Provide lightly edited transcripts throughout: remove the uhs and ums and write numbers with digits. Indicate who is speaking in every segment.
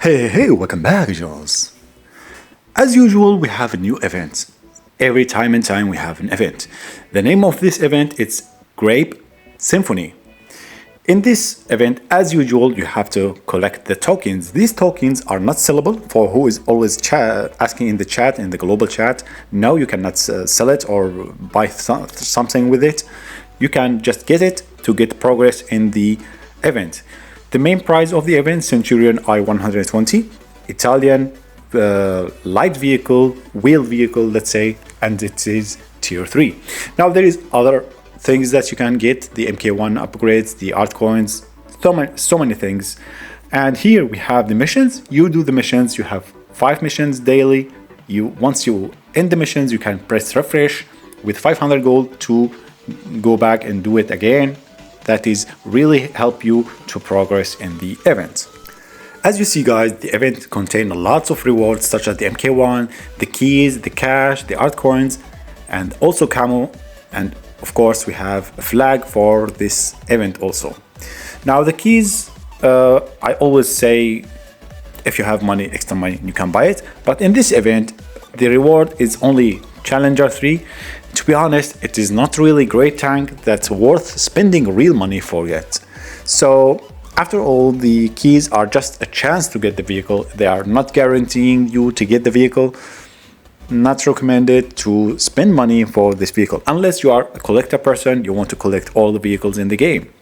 Speaker 1: Hey, welcome back, Jules. As usual, we have a new event. Every time and time we have an event. The name of this event is Grape Symphony. In this event, as usual, you have to collect the tokens. These tokens are not sellable. For who is always asking in the chat, in the global chat, no, you cannot sell it or buy something with it. You can just get it to get progress in the event. The main prize of the event, Centurion I-120, Italian light vehicle, wheeled vehicle, let's say, and it is tier 3. Now there is other things that you can get, the MK1 upgrades, the art coins, so many things. And here we have the missions. You do the missions, you have 5 missions daily. Once you end the missions, you can press refresh with 500 gold to go back and do it again. That is really help you to progress in the event. As you see, guys, the event contains lots of rewards such as the MK1, the keys, the cash, the art coins, and also camo. And of course, we have a flag for this event also. Now the keys, I always say, if you have money, extra money, you can buy it. But in this event, the reward is only Challenger 3. To be honest, it is not really great tank that's worth spending real money for yet. So after all, the keys are just a chance to get the vehicle. They are not guaranteeing you to get the vehicle. Not recommended to spend money for this vehicle unless you are a collector person, you want to collect all the vehicles in the game.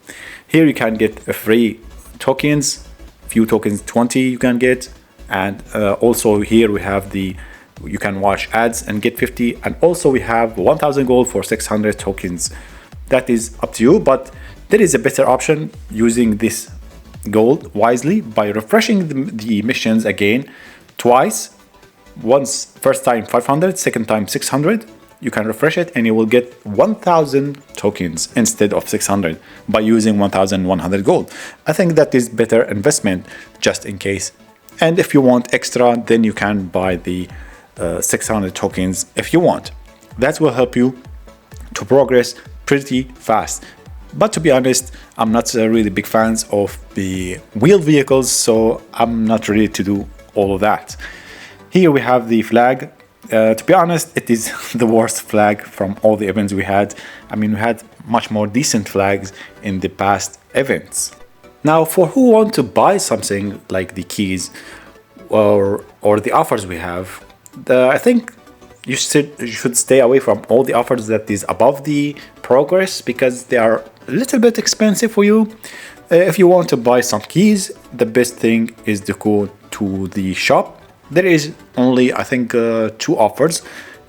Speaker 1: Here you can get a free tokens, few tokens, 20 you can get, and also here we have you can watch ads and get 50, and also we have 1000 gold for 600 tokens. That is up to you, but there is a better option using this gold wisely by refreshing the missions again twice. Once, first time 500, second time 600. You can refresh it and you will get 1000 tokens instead of 600 by using 1100 gold. I think that is better investment just in case. And if you want extra, then you can buy the 600 tokens if you want. That will help you to progress pretty fast. But to be honest, I'm not really big fans of the wheeled vehicles, so I'm not ready to do all of that. Here we have the flag. To be honest, it is the worst flag from all the events we had. I mean, we had much more decent flags in the past events. Now, for who want to buy something like the keys or the offers we have, I think you should stay away from all the offers that is above the progress because they are a little bit expensive for you. If you want to buy some keys, the best thing is to go to the shop. There is only, I think, 2 offers.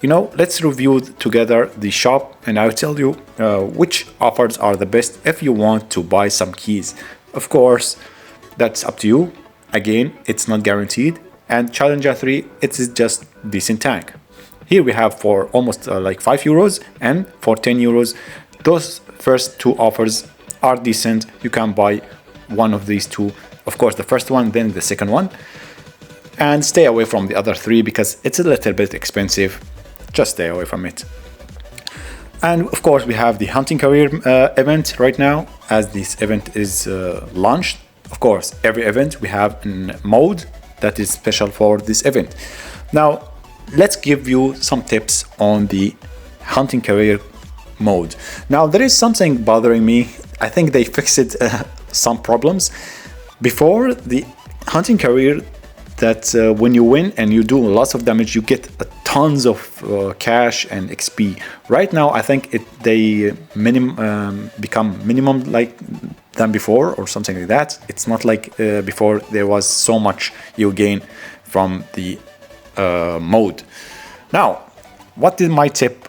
Speaker 1: Let's review together the shop and I'll tell you which offers are the best if you want to buy some keys. Of course, that's up to you. Again, it's not guaranteed. And Challenger 3, it is just decent tank. Here we have for almost like 5 euros and for 10 euros. Those first 2 offers are decent. You can buy one of these 2. Of course, the first one, then the second one. And stay away from the other 3 because it's a little bit expensive. Just stay away from it. And of course, we have the hunting career event right now as this event is launched. Of course, every event we have a mode that is special for this event. Now, let's give you some tips on the hunting career mode. Now, there is something bothering me. I think they fixed some problems. Before, the hunting career, that when you win and you do lots of damage, you get tons of cash and XP. Right now, I think they become minimum like than before or something like that. It's not like before there was so much you gain from the mode. Now, what is my tip?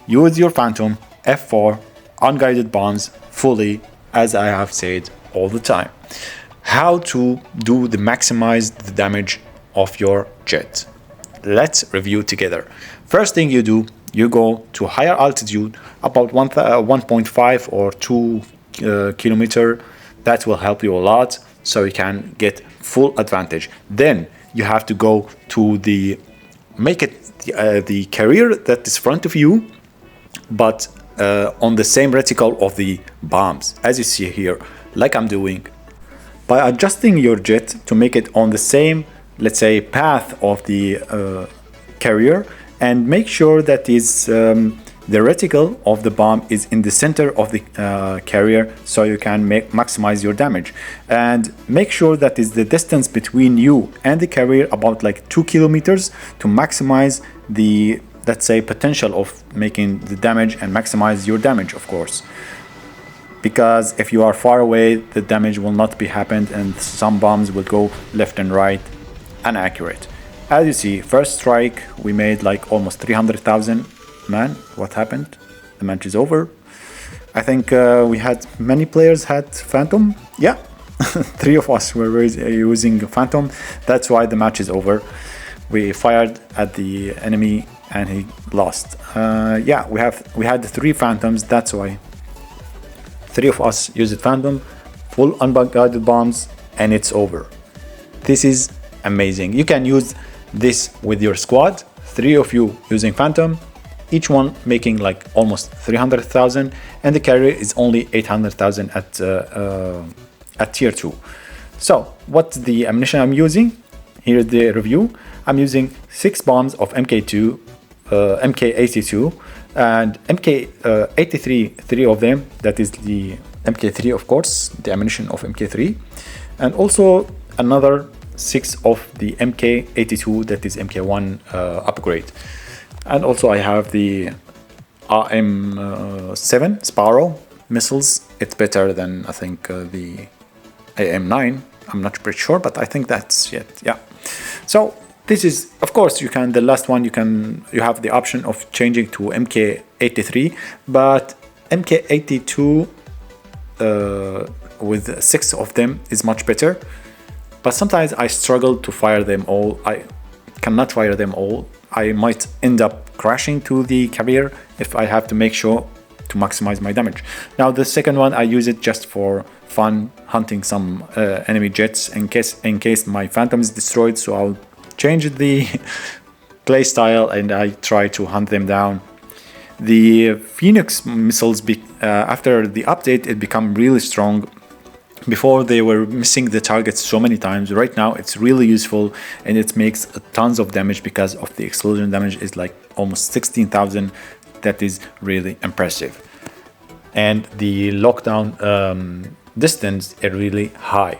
Speaker 1: Use your Phantom, F4, unguided bombs fully, as I have said all the time. How to do the maximize the damage of your jet. Let's review together. First thing you do, you go to higher altitude, about 1.5 or 2 kilometer. That will help you a lot, so you can get full advantage. Then you have to go to make it the carrier that is front of you, but on the same reticle of the bombs, as you see here, like I'm doing. by adjusting your jet to make it on the same, let's say, path of the carrier, and make sure that is the reticle of the bomb is in the center of the carrier, so you can maximize your damage. And make sure that is the distance between you and the carrier about like 2 kilometers to maximize the, let's say, potential of making the damage and maximize your damage, of course. Because if you are far away, the damage will not be happened, and some bombs will go left and right inaccurate. As you see, first strike we made like almost 300,000. Man, what happened? The match is over. I think we had many players had Phantom. Yeah, 3 of us were using Phantom. That's why the match is over. We fired at the enemy and he lost. Yeah, we had 3 Phantoms. That's why 3 of us used Phantom, full unguided bombs, and it's over. This is amazing. You can use this with your squad, 3 of you using Phantom, each one making like almost 300,000, and the carrier is only 800,000 at tier 2. So what's the ammunition I'm using? Here's the review. I'm using 6 bombs of MK2, MK82, and MK83, 3 of them, that is the MK3, of course, the ammunition of MK3, and also another 6 of the MK82, that is MK1 upgrade. And also I have the AM7 Sparrow missiles. It's better than, I think, the AM9. I'm not pretty sure, but I think that's it. Yeah. So this is, of course, you can, the last one, you have the option of changing to MK83, but MK82 with 6 of them is much better. But sometimes I struggle to fire them all. I cannot fire them all. I might end up crashing to the carrier if I have to make sure to maximize my damage. Now the second one, I use it just for fun, hunting some enemy jets in case my Phantom is destroyed. So I'll change the play style and I try to hunt them down. The Phoenix missiles, after the update, it become really strong. Before they were missing the targets so many times. Right now it's really useful and it makes tons of damage because of the explosion damage is like almost 16,000. That is really impressive. And the lockdown distance is really high.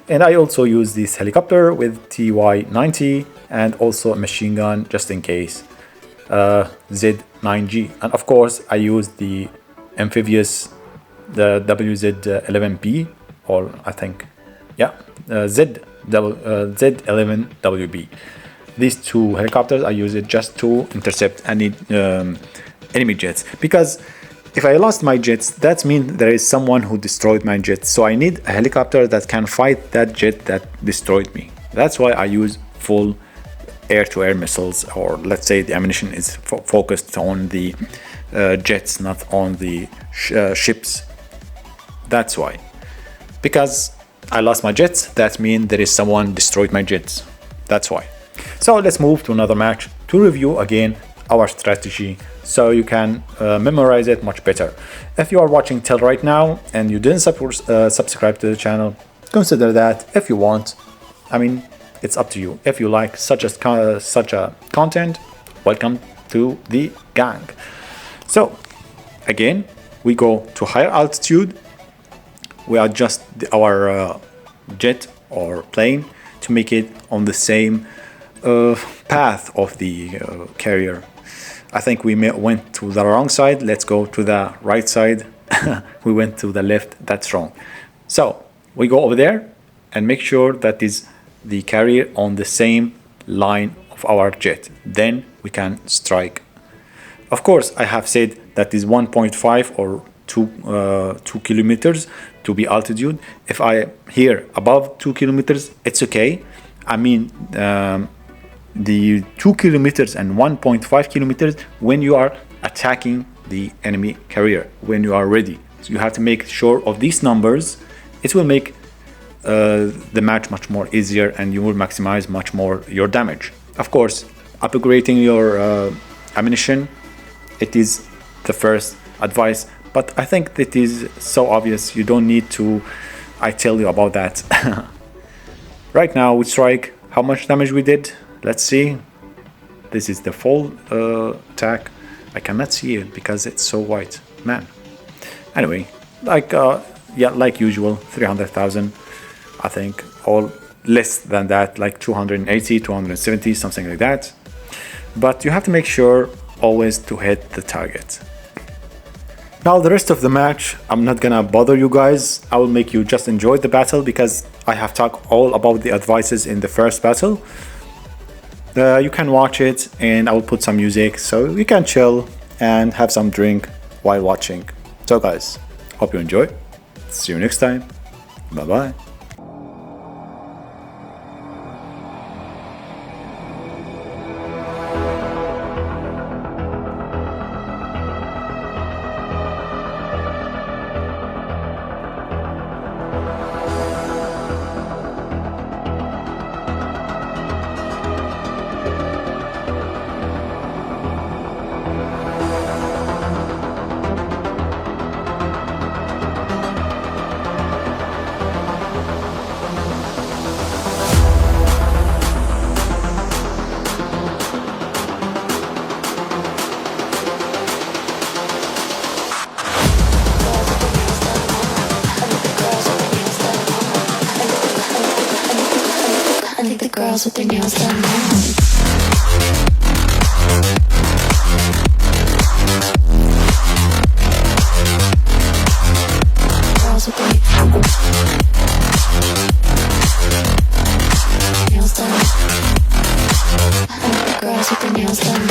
Speaker 1: And I also use this helicopter with TY90 and also a machine gun just in case, Z9G. And of course I use the amphibious, the WZ11B, or I think, yeah, Z11WB. These 2 helicopters, I use it just to intercept any enemy jets. Because if I lost my jets, that means there is someone who destroyed my jets. So I need a helicopter that can fight that jet that destroyed me. That's why I use full air-to-air missiles, or let's say the ammunition is focused on the jets, not on the ships. That's why. Because I lost my jets, that means there is someone destroyed my jets. That's why. So let's move to another match to review again our strategy so you can memorize it much better. If you are watching till right now and you didn't subscribe to the channel, consider that if you want. I mean, it's up to you. If you like such a content, welcome to the gang. So again, we go to higher altitude. We adjust our jet or plane to make it on the same path of the carrier. I think we went to the wrong side. Let's go to the right side. We went to the left. That's wrong. So we go over there and make sure that is the carrier on the same line of our jet. Then we can strike. Of course, I have said that is 1.5 or 2 kilometers to be altitude. If I here above 2 kilometers, it's okay. I mean, the 2 kilometers and 1.5 kilometers when you are attacking the enemy carrier, when you are ready. So you have to make sure of these numbers. It will make the match much more easier and you will maximize much more your damage. Of course, upgrading your ammunition, it is the first advice. But I think that is so obvious. You don't need to I tell you about that. Right now we strike how much damage we did. Let's see. This is the full attack. I cannot see it because it's so white, man. Anyway, like yeah, like usual, 300,000, I think, or less than that, like 280, 270, something like that. But you have to make sure always to hit the target. Now the rest of the match, I'm not gonna bother you guys. I will make you just enjoy the battle because I have talked all about the advices in the first battle. You can watch it and I will put some music so you can chill and have some drink while watching. So guys, hope you enjoy. See you next time. Bye bye.
Speaker 2: Girls with their nails done now. Girls with their nails done. I like the girls with their nails done.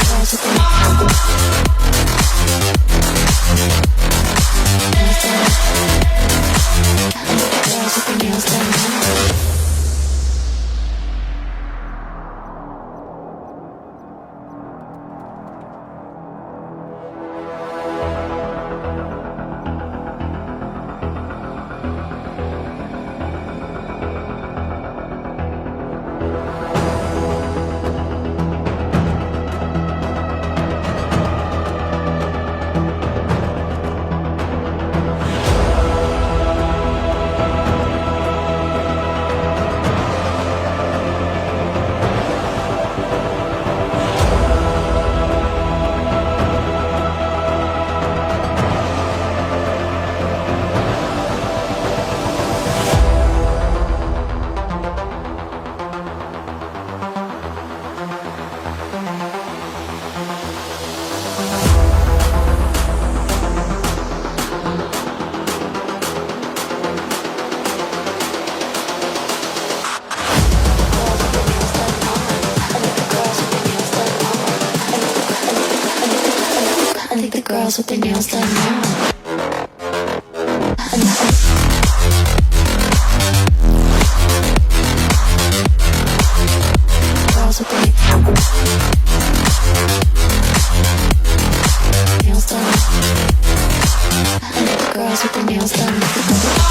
Speaker 2: Girls with their girls with their nails done now. Girls with their nails done. Girls with their nails done.